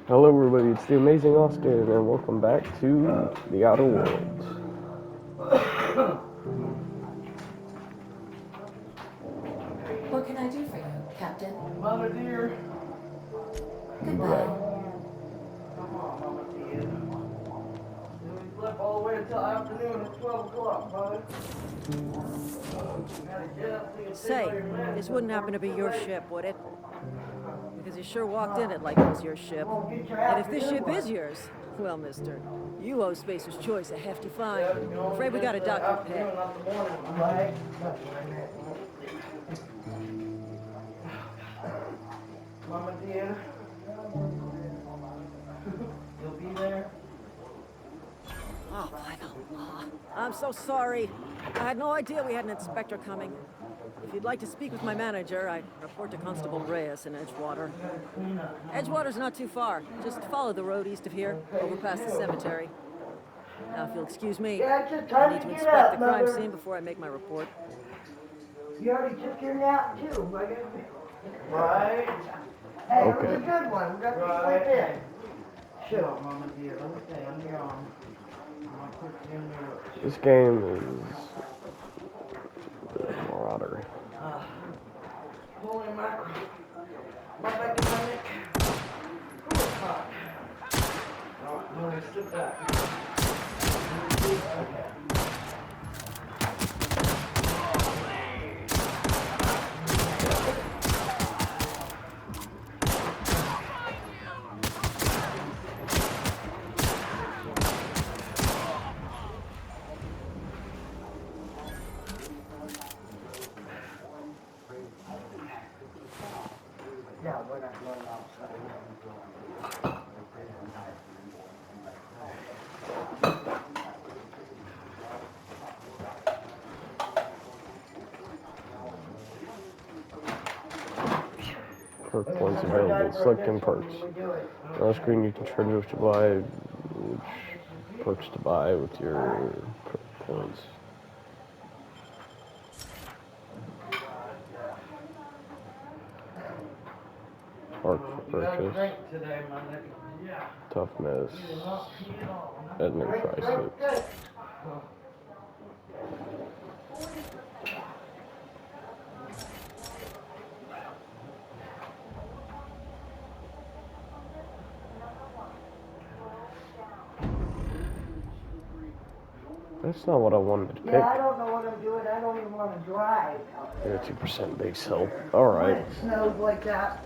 Hello, everybody. It's the Amazing Austin, and welcome back to the Outer Worlds. What can I do for you, Captain? Mother dear. Right. Goodbye. Come on, Mama dear. We slept all the way until afternoon at 12 o'clock, Mother. Gotta get up so you can take all Say, your meds this wouldn't before happen to it's be too your late. ship, would it? Because you sure walked in it like it was your ship. Won't get your And if this afternoon ship one. is yours, well, mister, you owe Spacer's Choice a hefty fine. Yeah, you only Afraid we get gotta the dock your pay. afternoon, not the morning one, right? Mama dear. You'll be there? Oh, by the law. I'm so sorry. I had no idea we had an inspector coming. If you'd like to speak with my manager, I'd report to Constable Reyes in Edgewater. Edgewater's not too far. Just follow the road east of here, over past the cemetery. Now, if you'll excuse me, Yeah, it's just I time need to to get inspect the up, crime Mother. scene before I make my report. You already took your nap too, Mother. Right. Hey, it was a Okay. good one. We got to sleep in. Sure, Mama dear. Let me stay on your arm. I'll put you in your... This game is Marauder. Holy mackerel. My back and my neck. Ooh, it's hot. Oh, Mother, sit back. Okay. Yeah, we're not going outside. Perk points available. Selecting perks. On the screen, you can choose to buy which perks to buy with your perk points. Park for You got a purchase. drink today, Mother. Yeah. Toughness. You did not pee at all. At no Drink, prices. drink. That's not what I wanted to pick. Yeah, I don't know what I'm doing. I don't even want to drive out I there. got 2% base health. When Alright. it snows like that.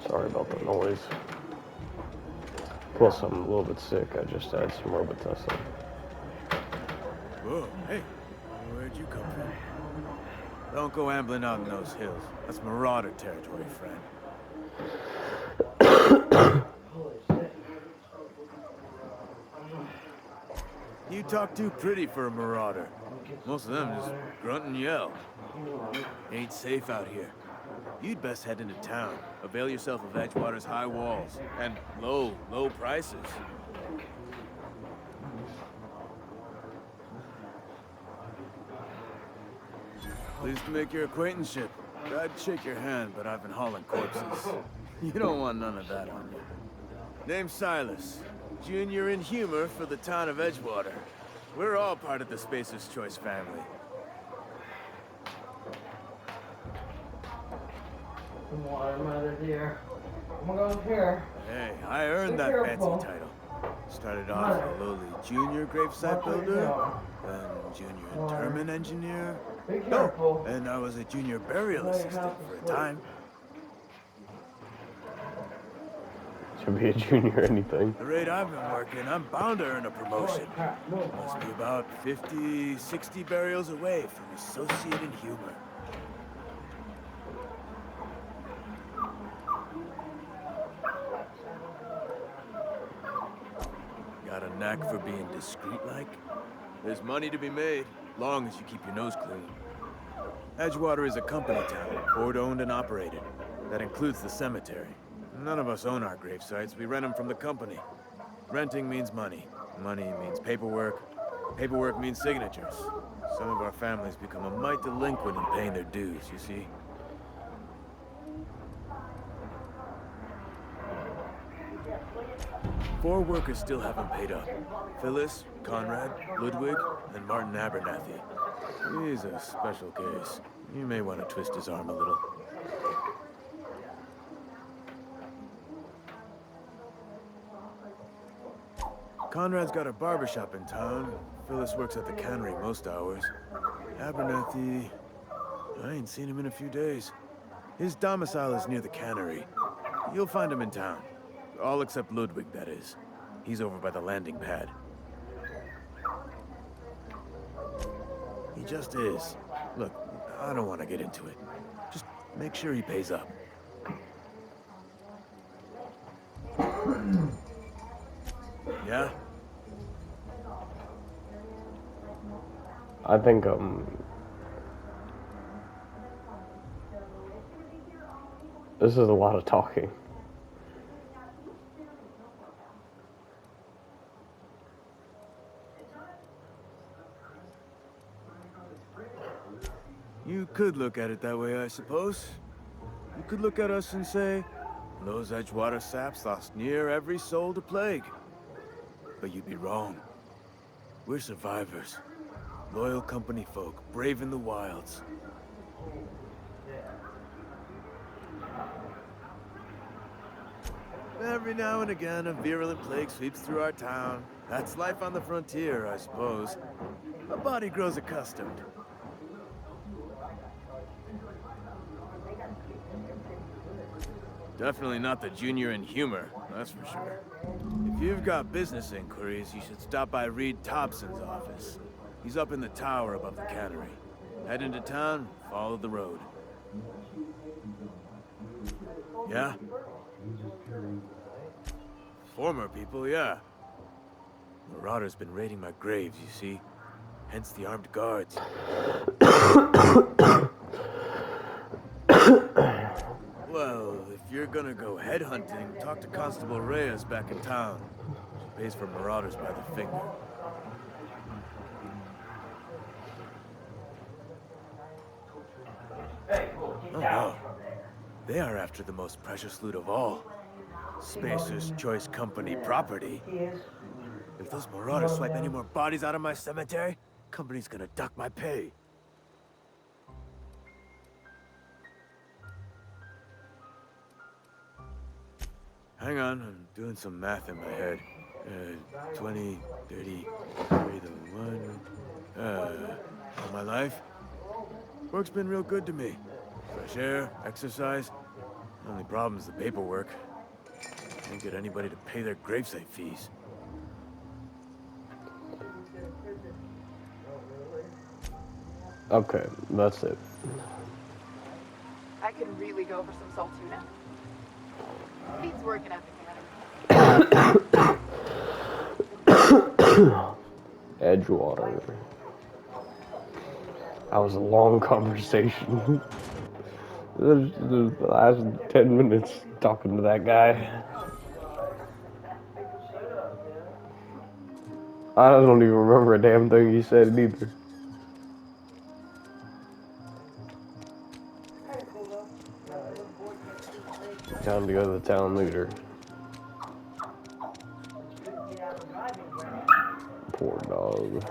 Sorry about the noise. Plus, I'm a little bit sick. I just had some Robitussin. Whoa, hey, where'd you come from? Don't go ambling out in those hills. That's Marauder territory, friend. Holy shit. You talk too pretty for a Marauder. Most of them just grunt and yell. Ain't safe out here. You'd best head into town. Avail yourself of Edgewater's high walls. And low prices. Pleased to make your acquaintanceship. I'd shake your hand, but I've been hauling corpses. You don't want none of that on you. Name's Silas. Junior in humor for the town of Edgewater. We're all part of the Spacer's Choice family. Some water, Mother dear. I'm going here. Hey, I earned Be that careful. fancy title. Started off as a lowly junior gravesite Watch where you're builder, going. then junior interment engineer. Be careful. And I was a junior burial Lay assistant half for a asleep. time. To be a junior anything. The rate I've been working, I'm bound to earn a promotion. Holy crap. Move Must on. be about 50, 60 burials away from associate in humor. Got a knack for being discreet-like? There's money to be made, long as you keep your nose clean. Edgewater is a company town, board-owned and operated. That includes the cemetery. None of us own our grave sites, we rent them from the company. Renting means money. Money means paperwork. Paperwork means signatures. Some of our families become a mite delinquent in paying their dues, you see. Four workers still haven't paid up. Phyllis, Conrad, Ludwig, and Martin Abernathy. He's a special case. You may want to twist his arm a little. Conrad's got a barbershop in town. Phyllis works at the cannery most hours. Abernathy... I ain't seen him in a few days. His domicile is near the cannery. You'll find him in town. All except Ludwig, that is. He's over by the landing pad. He just is. Look, I don't want to get into it. Just make sure he pays up. Yeah? I think, this is a lot of talking. You could look at it that way, I suppose. You could look at us and say, those Edgewater saps lost near every soul to plague. But you'd be wrong. We're survivors. Loyal company folk, brave in the wilds. Every now and again, a virulent plague sweeps through our town. That's life on the frontier, I suppose. A body grows accustomed. Definitely not the junior in humor, that's for sure. If you've got business inquiries, you should stop by Reed Thompson's office. He's up in the tower above the cannery. Head into town, follow the road. Yeah? Former people, yeah. Marauder's been raiding my graves, you see. Hence the armed guards. Well, if you're gonna go headhunting, talk to Constable Reyes back in town. She pays for marauders by the finger. Oh, wow. They are after the most precious loot of all. Spacer's Choice Company property. If those marauders swipe any more bodies out of my cemetery, company's gonna duck my pay. Hang on, I'm doing some math in my head. 20, 30, carry the one. All my life. Work's been real good to me. Fresh air, exercise. Only problem's the paperwork. Can't get anybody to pay their gravesite fees. Okay, that's it. I could really go for some salt tuna. Pete's working at the cannery. Edgewater. That was a long conversation. The last 10 minutes talking to that guy. I don't even remember a damn thing he said either. Time to go to the town leader. Poor dog.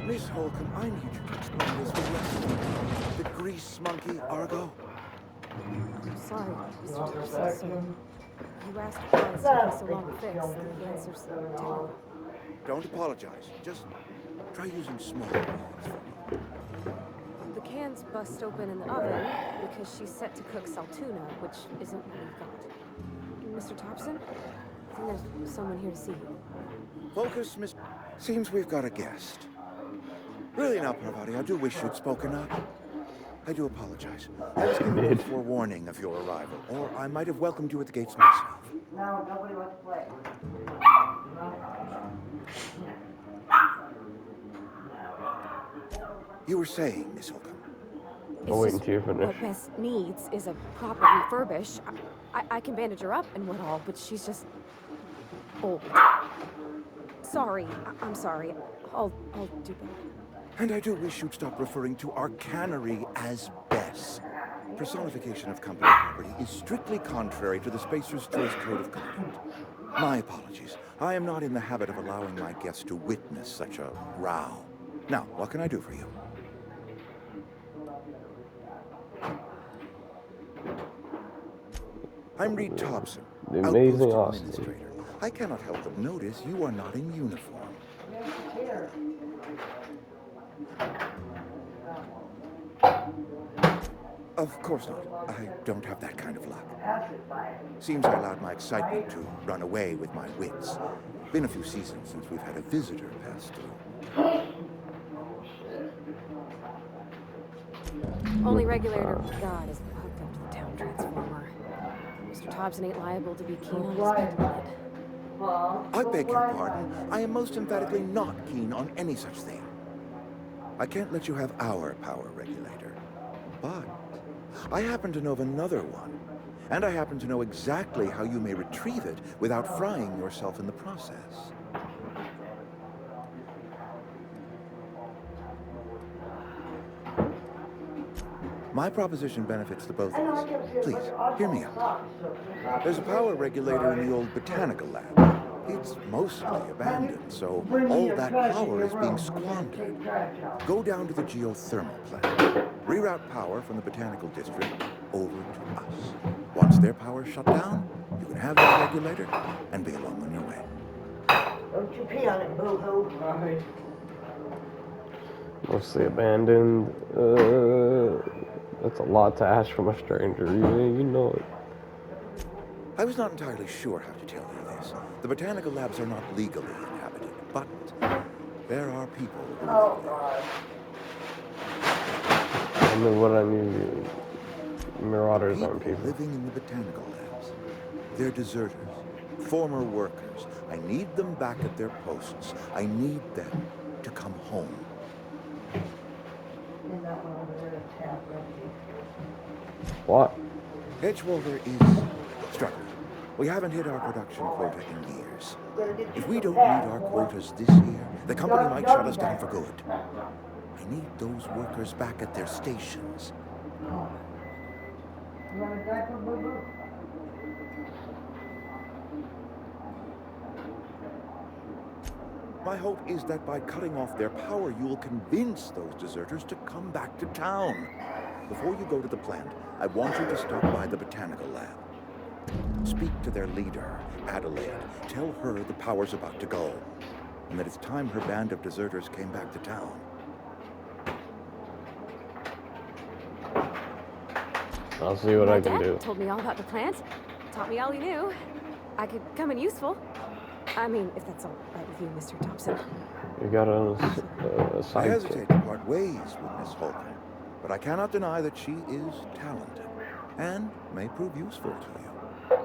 Miss Holcomb, I need you to explain this with less. The grease monkey, Argo? I'm sorry, Mr. Thompson. You asked why it's taking so long to fix. The answer's no. Don't apologize. Just try using small words. The cans bust open in the oven because she's set to cook saltuna, which isn't what we've got. Mr. Thompson? I think there's someone here to see you. Focus, Miss... Seems we've got a guest. Really now, Parvati, I do wish you'd spoken up. I do apologize. I was given a forewarning of your arrival, or I might have welcomed you at the gates myself. No, nobody wants to play. You were saying, Miss Holcomb. I'll wait until you finish. What Bess needs is a proper refurbish. I can bandage her up and what all, but she's just old. Sorry, I'm sorry. I'll do better. And I do wish you'd stop referring to our cannery as Bess. Personification of company property is strictly contrary to the Spacer's Choice Code of Conduct. My apologies. I am not in the habit of allowing my guests to witness such a row. Now, what can I do for you? I'm Reed Thompson, Theamazingaustin. Outpost Administrator. I cannot help but notice you are not in uniform. Of course not. I don't have that kind of luck. Seems I allowed my excitement to run away with my wits. Been a few seasons since we've had a visitor pass through. Only regulator God is hooked up to the town transformer. Mr. Thompson ain't liable to be keen on his bed. I beg your pardon. I am most emphatically not keen on any such thing. I can't let you have our power regulator. But I happen to know of another one. And I happen to know exactly how you may retrieve it without frying yourself in the process. My proposition benefits the both of us. Please, hear me out. There's a power regulator in the old botanical lab. It's mostly abandoned, so all that power is being squandered. Go down to the geothermal plant. Reroute power from the botanical district over to us. Once their power's shut down, you can have that regulator and be along on your way. Don't you pee on it, boo-hoo. Right. Mostly abandoned. That's a lot to ask from a stranger. You know it. I was not entirely sure how to tell you this. The botanical labs are not legally inhabited, but there are people who live there. I know what I need. Marauders aren't People people. living in the botanical labs. They're deserters, former workers. I need them back at their posts. I need them to come home. What? Edgewater is struggling. We haven't hit our production quota in years. If we don't meet our quotas this year, the company might shut us down for good. I need those workers back at their stations. My hope is that by cutting off their power, you will convince those deserters to come back to town. Before you go to the plant, I want you to stop by the botanical lab. Speak to their leader, Adelaide. Tell her the power's about to go, and that it's time her band of deserters came back to town. I'll see what I can Dad do. told me all about the plant. Taught me all he knew. I could come in useful. I mean, if that's all right with you, Mr. Thompson. You got a I side hesitate to part ways with Miss Holcomb, but I cannot deny that she is talented and may prove useful to you.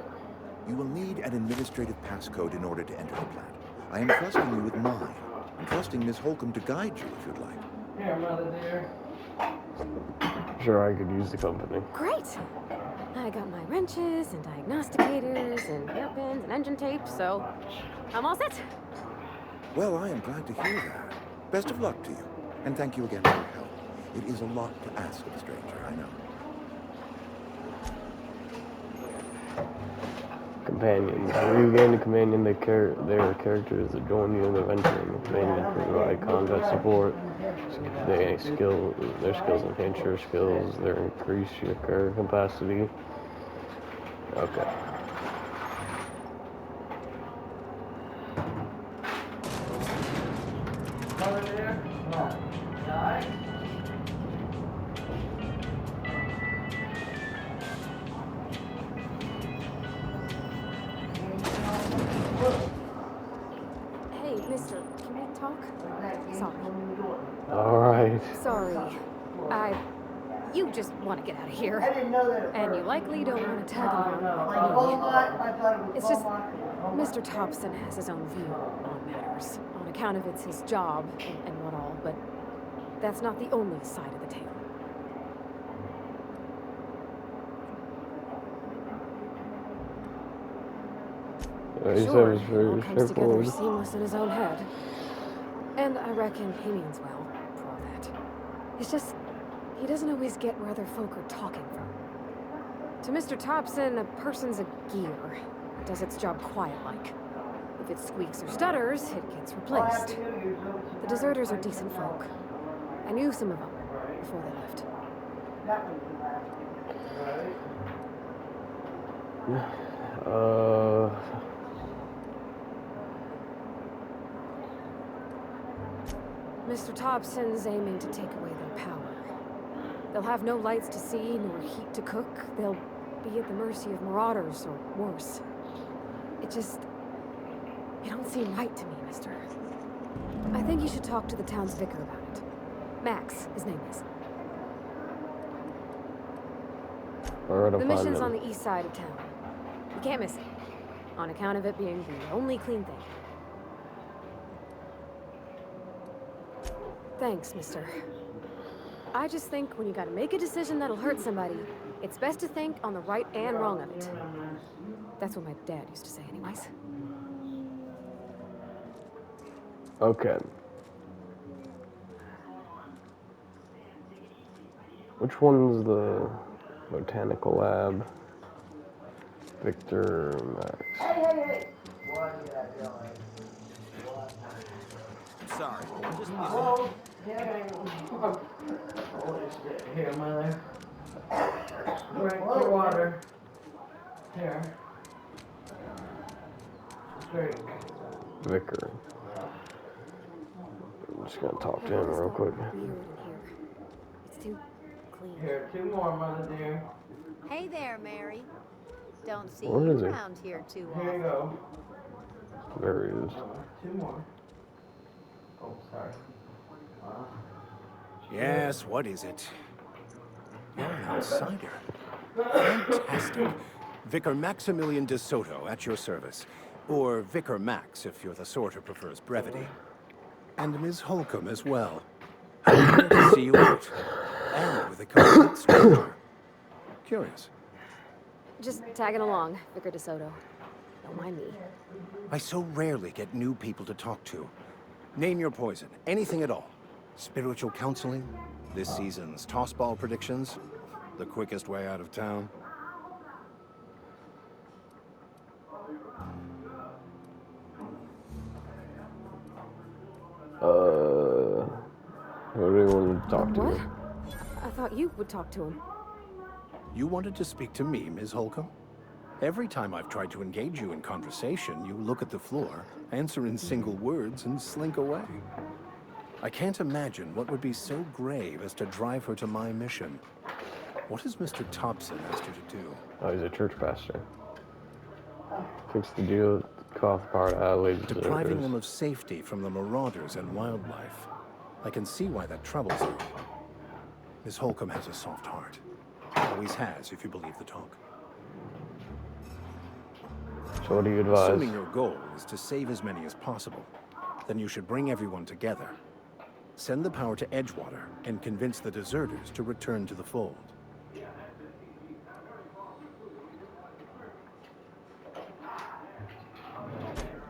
You will need an administrative passcode in order to enter the plant. I am trusting you with mine. I'm trusting Miss Holcomb to guide you if you'd like. Here, mother dear. Sure, I could use the company. Great. I got my wrenches and diagnosticators and hairpins and engine tape, so I'm all set. Well, I am glad to hear that. Best of luck to you, and thank you again for your help. It is a lot to ask of a stranger, I know. Companions. When you gain a companion, their characters that join you in the venture, and the companion provide combat support. So their skills enhance your skills, they increase your career capacity. Okay. Mother dear. Oh. Die? Hey, mister, can we talk? Sorry. Alright. Sorry. You just want to get out of I here. didn't know that at And you first. likely don't want to tag No, along. no. with Whole me. lot, I thought it was It's just whole lot. Mr. Thompson has his own view on matters, on account of it's his job and what all, but that's not the only side of the tale. He said it Sure, was it all very comes together straightforward. seamless in his own head. And I reckon he means well, for all that. It's just, he doesn't always get where other folk are talking from. To Mr. Thompson, a person's a gear. It does its job quiet-like. If it squeaks or stutters, it gets replaced. The deserters are decent folk. I knew some of them before they left. Mr. Thompson's aiming to take away their power. They'll have no lights to see, nor heat to cook. They'll be at the mercy of marauders, or worse. It don't seem right to me, mister. I think you should talk to the town's vicar about it. Max, his name is. The mission's on the east side of town. You can't miss it, on account of it being the only clean thing. Thanks, mister. I just think when you gotta make a decision that'll hurt somebody, it's best to think on the right and wrong of it. That's what my dad used to say anyways. Okay. Which one's the botanical lab? Victor Max. Hey! What are you doing? Sorry. Just Whoa! Holy shit. Here, mother. Drink your water. Here. Drink. Vicar. I'm just gonna talk to him real quick. Weird in here. It's too clean. Here, 2 more, mother dear. Hey there, Mary. Don't see Where you is he? around here too Here you often. go. There he is. 2 more. Oh, sorry. Yes, what is it? You're an outsider. Fantastic. Vicar Maximilian de Soto at your service. Or Vicar Max, if you're the sort who prefers brevity. And Ms. Holcomb as well. I'm here to see you out. And with a complete stranger. Curious. Just tagging along, Vicar DeSoto. Don't mind me. I so rarely get new people to talk to. Name your poison, anything at all. Spiritual counseling, this season's tossball predictions, the quickest way out of town. Who do you want to talk to? What? I thought you would talk to him. You wanted to speak to me, Ms. Holcomb? Every time I've tried to engage you in conversation, you look at the floor, answer in single words, and slink away. I can't imagine what would be so grave as to drive her to my mission. What has Mr. Thompson asked you to do? Oh, he's a church pastor. Fix the geocath part alleys. Depriving them of safety from the marauders and wildlife. I can see why that troubles you. Miss Holcomb has a soft heart. Always has, if you believe the talk. So what do you advise? Assuming your goal is to save as many as possible, then you should bring everyone together. Send the power to Edgewater and convince the deserters to return to the fold.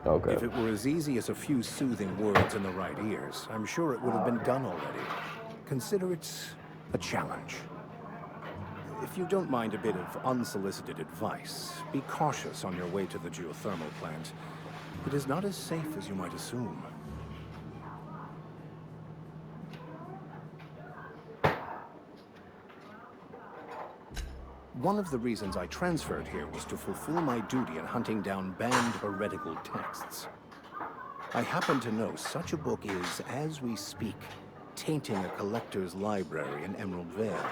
Okay. If it were as easy as a few soothing words in the right ears, I'm sure it would have been done already. Consider it a challenge. If you don't mind a bit of unsolicited advice, be cautious on your way to the geothermal plant. It is not as safe as you might assume. One of the reasons I transferred here was to fulfill my duty in hunting down banned heretical texts. I happen to know such a book is, as we speak, tainting a collector's library in Emerald Vale.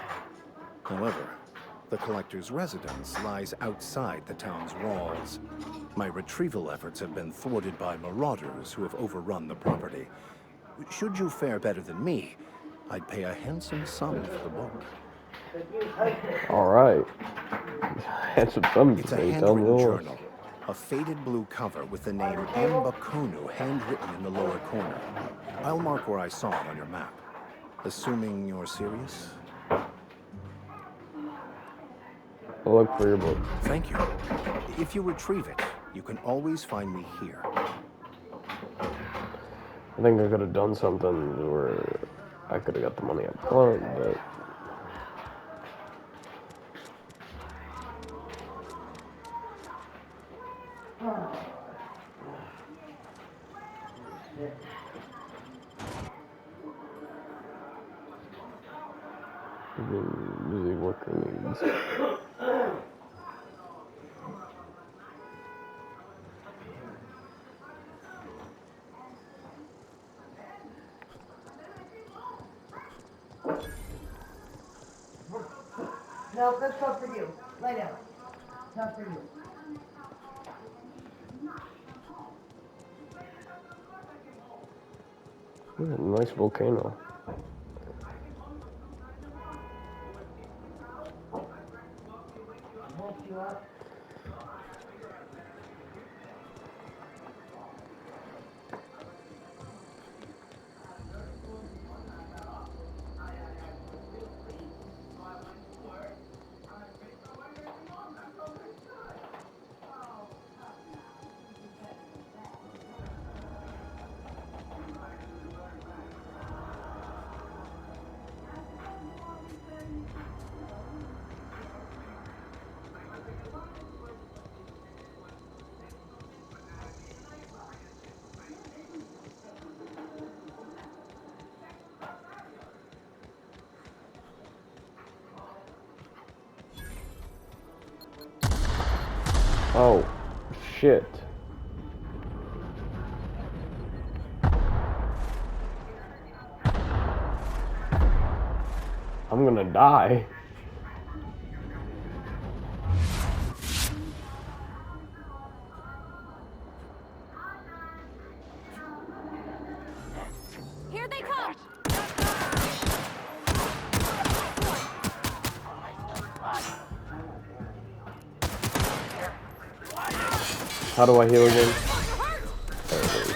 However, the collector's residence lies outside the town's walls. My retrieval efforts have been thwarted by marauders who have overrun the property. Should you fare better than me, I'd pay a handsome sum for the book. All right. Handsome sum. It's a Tell me handwritten more. journal. A faded blue cover with the name Mbakonu handwritten in the lower corner. I'll mark where I saw it on your map. Assuming you're serious? I'll look for your book. Thank you. If you retrieve it, you can always find me here. I think I could have done something where I could have got the money up front, but music worker needs. No, that's not for you. Lie down. Not for you. Nice volcano. Woke you up. Oh, shit. I'm gonna die. Here they come! How do I heal again? There it is.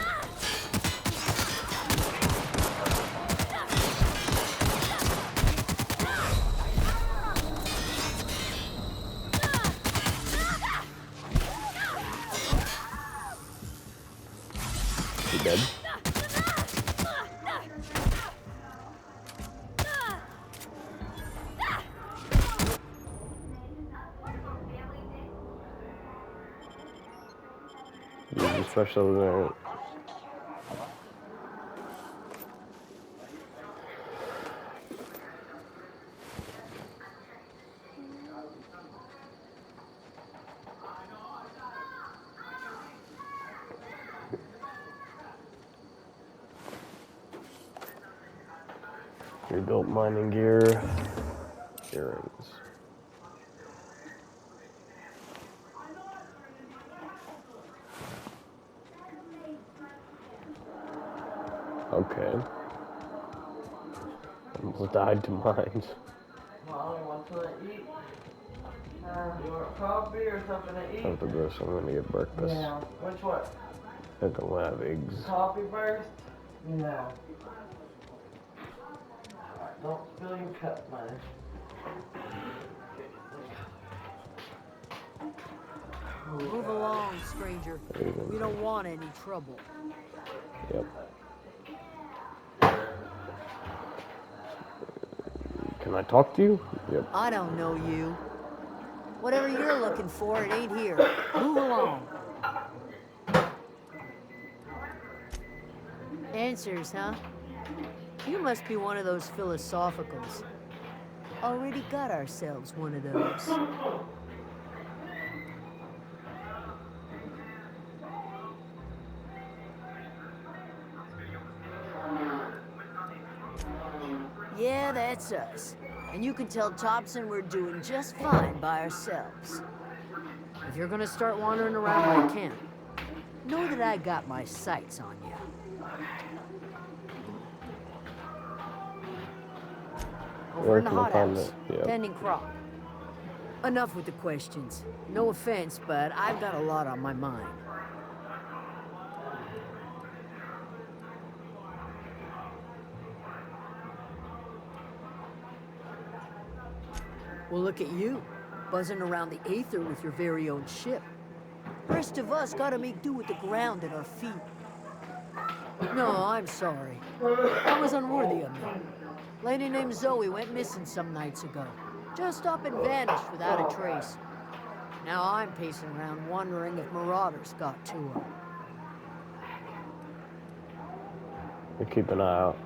You dead? Use the special there. Rebuilt mining gear. Earrings. Okay. Almost died to mines. Molly wants to eat. You want coffee or something to eat? After this, I'm gonna get breakfast. Yeah. Which one? I don't have eggs. Coffee first? No. Alright, don't spill your cup, man. Move along, stranger. We don't want any trouble. Yep. Can I talk to you? Yep. I don't know you. Whatever you're looking for, it ain't here. Move along. Answers, huh? You must be one of those philosophicals. Already got ourselves one of those. Yeah, that's us. And you can tell Thompson we're doing just fine by ourselves. If you're gonna start wandering around my camp, know that I got my sights on you. Over in the hothouse, tending crop. Enough with the questions. No offense, but I've got a lot on my mind. Well, look at you, buzzing around the aether with your very own ship. Rest of us gotta make do with the ground at our feet. No, I'm sorry. That was unworthy of me. Lady named Zoe went missing some nights ago. Just up and vanished without a trace. Now I'm pacing around wondering if marauders got to her. You keep an eye out.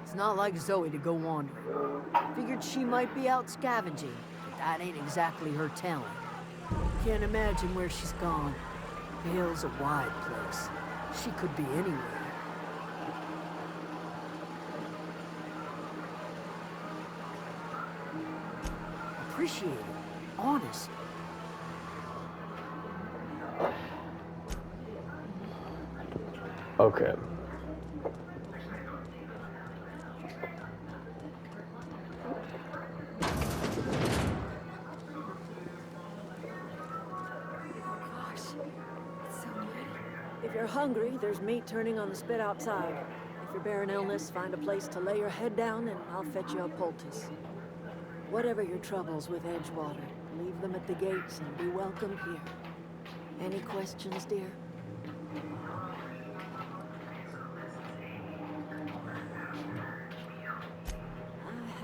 It's not like Zoe to go wandering. Figured she might be out scavenging, but that ain't exactly her talent. Can't imagine where she's gone. Hell's a wide place. She could be anywhere. Appreciate it. Honest. Okay. If you're hungry, there's meat turning on the spit outside. If you're bearing illness, find a place to lay your head down and I'll fetch you a poultice. Whatever your troubles with Edgewater, leave them at the gates and be welcome here. Any questions, dear?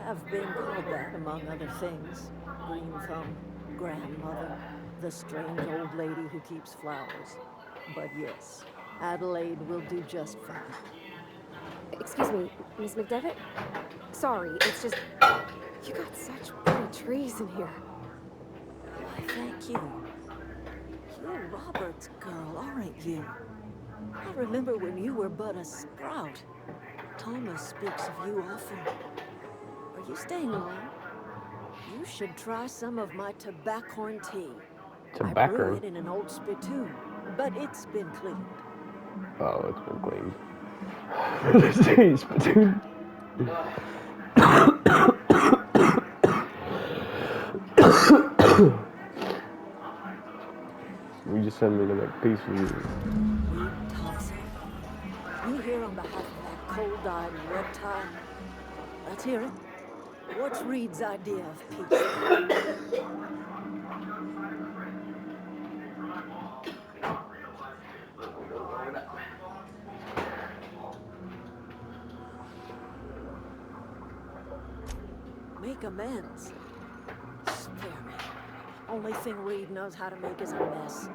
I have been called that, among other things. Green Thumb, grandmother, the strange old lady who keeps flowers. But yes, Adelaide will do just fine. Excuse me, Miss McDevitt? Sorry, it's just... You got such pretty trees in here. Why, thank you. You're Robert's girl, aren't you? I remember when you were but a sprout. Thomas speaks of you often. Are you staying long? You should try some of my tobaccorn tea. I brew it in an old spittoon, but it's been cleaned. Oh, it's been cleaned. Spittoon. You just sent me to make peace with you. Reed Thompson. You here on behalf of that cold-eyed reptile? Let's hear it. What's Reed's idea of peace? Make amends. Spare me. Only thing Reed knows how to make is a mess.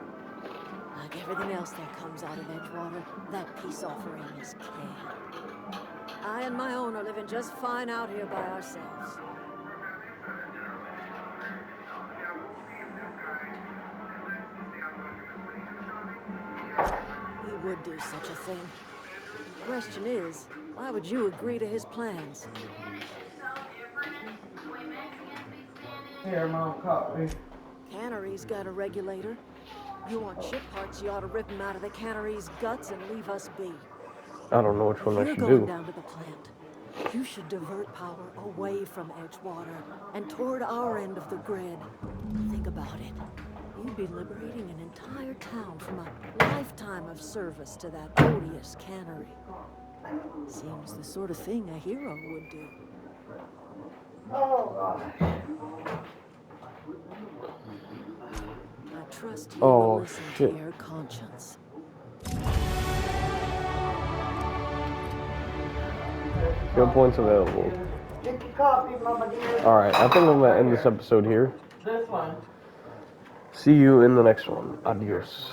Like everything else that comes out of Edgewater, that peace offering is canned. I and my own are living just fine out here by ourselves. He would do such a thing. The question is, why would you agree to his plans? Here, Mom, copy. Cannery's got a regulator. You want ship parts, you ought to rip them out of the cannery's guts and leave us be. I don't know which one I You're should going do. down to the plant. You should divert power away from Edgewater and toward our end of the grid. Think about it. You'd be liberating an entire town from a lifetime of service to that odious cannery. Seems the sort of thing a hero would do. Oh, gosh. I trust you will listen shit. to your conscience. Skill points available. Get your coffee, Mama dear. Alright, I think I'm going to end this episode here. This one. See you in the next one. Adios.